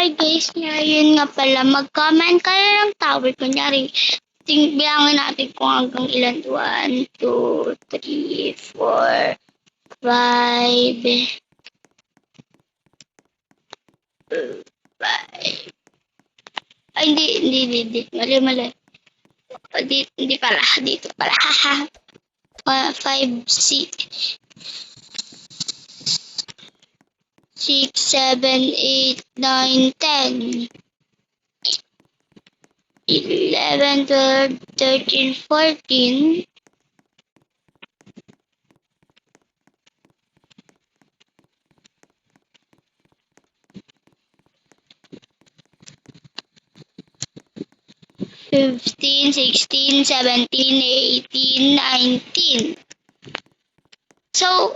Okay guys, ngayon nga pala, mag-comment kayo ng tower. Kunyari, bilangin natin kung hanggang ilan. 1, 2, 3, 4, 5, 5. Ay, hindi. Mali. Hindi pala. Dito pala. 5, 6, 7, 8, 9, 10. 11, 12, 13, 14. 15, 16, 17, 18, 19. So,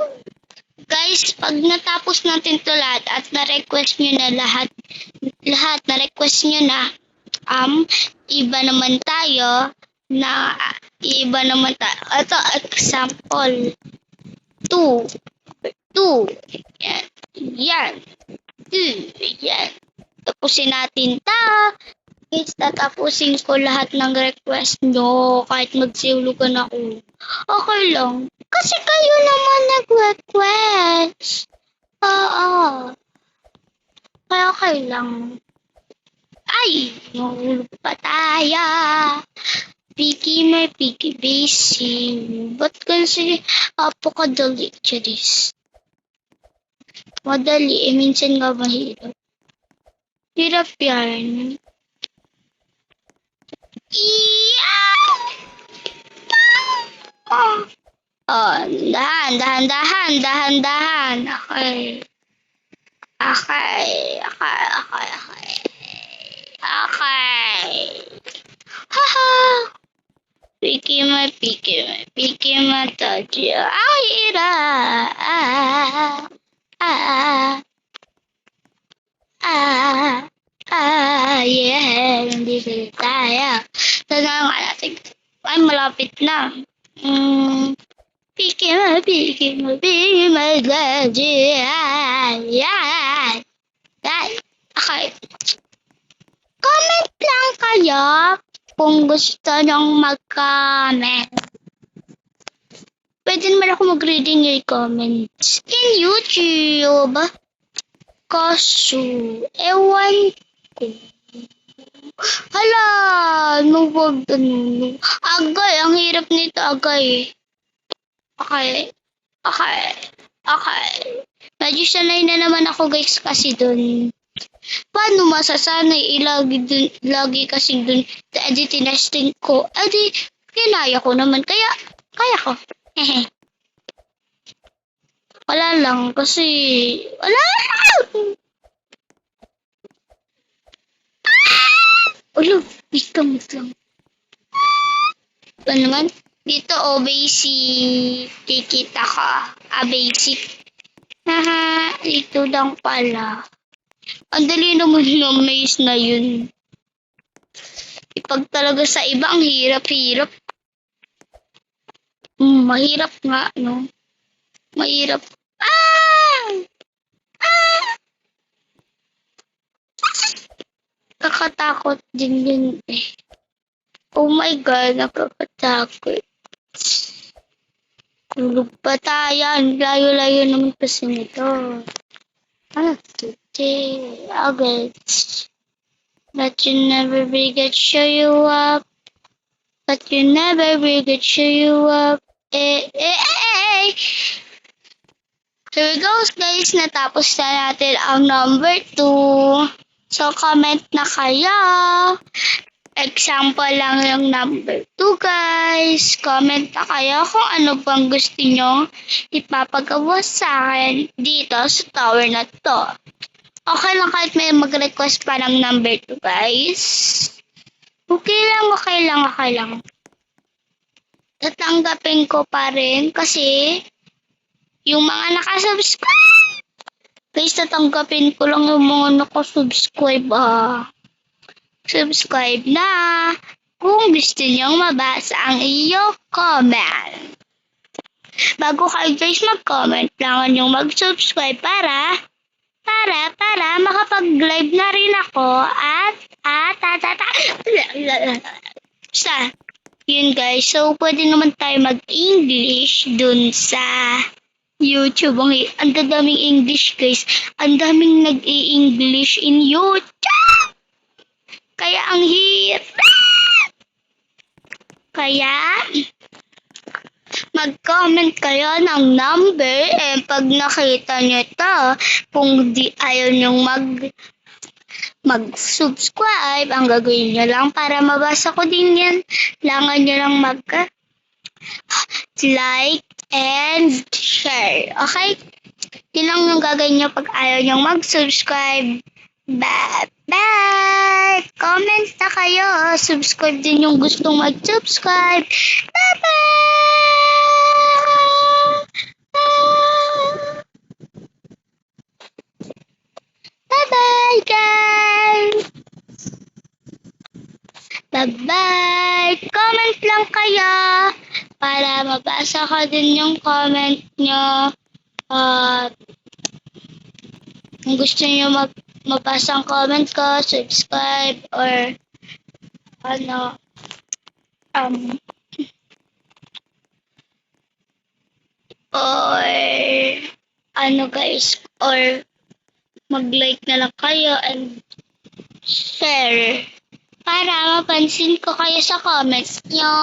guys, pag natapos natin to lahat at na-request nyo na lahat na-request nyo na, iba naman tayo. Ito, example. 2. Yan. 2. Yan. Tapusin natin guys, tatapusin ko lahat ng request nyo kahit magsiulugan ako. Okay lang. Kasi kayo naman nag-request. Oo. Kaya okay lang. Ay, nahulog pa tayo. Picky busy. Ba't kasi apakadali charis? Madali, minsan nga mahirap. Hirap yan. Dahan. Okay. Haha. Picky touchy. Ang hirap. Yeah. Nandito tayo. Tanong nga natin. Ay, malapit na. Picky touchy. Yeah. Okay. Comment lang kayo kung gusto nyong mag-comment. Pwede naman ako mag-reading yung comments in YouTube. Kaso, ewan ko. Hala, agay, ang hirap nito, agay. Okay. Medyo sanay na naman ako guys kasi dun. Paano masasanay lagi kasi dun sa testing ko? Kinaya ko naman. Kaya ko. Wala lang kasi, wala lang. Wait lang. Ito naman. Dito, basic. Kikita ka. Basic. Haha, ito lang pala. Ang dali naman ng maze na yun. Ipag talaga sa iba, ang hirap. Mahirap nga, no? Mahirap. Kakatakot din yun eh. Oh my God, nakakatakot. Tulog pa tayo. Layo-layo naman kasi nito. Today, August. But you never forget show you up. Here we go guys. Natapos na natin ang number 2. So, comment na kayo. Example lang yung number 2 guys. Comment na kayo kung ano bang gusto nyo ipapagawa sa akin dito sa tower na to. Okay lang kahit may mag-request pa ng number 2 guys. Okay lang. Tatanggapin ko pa rin kasi yung mga nakasubscribe. Guys, tatanggapin ko lang yung mga nakasubscribe. Subscribe na kung gusto nyong mabasa ang iyong comment. Bago kayo guys mag-comment, kailangan nyong mag-subscribe para para makapag-live na rin ako sa yun guys. So pwede naman tayo mag-English dun sa YouTube. Ang daming English guys. Ang daming nag-i-English in YouTube. Kaya ang hirap. Kaya mag-comment kayo ng number and pag nakita nyo to, kung di ayaw nyong mag-subscribe, ang gagawin nyo lang para mabasa ko din yan, langan nyo lang like and share. Okay? Yun lang yung gagawin nyo pag ayaw nyong mag-subscribe. Bye! Comment na kayo. Subscribe din yung gustong mag-subscribe. Bye-bye, guys! Bye-bye! Comment lang kayo para mabasa ko din yung comment nyo. Kung gusto nyo mabasa ang comment ko, subscribe, or guys, or mag-like na lang kayo and share para mapansin ko kayo sa comments nyo.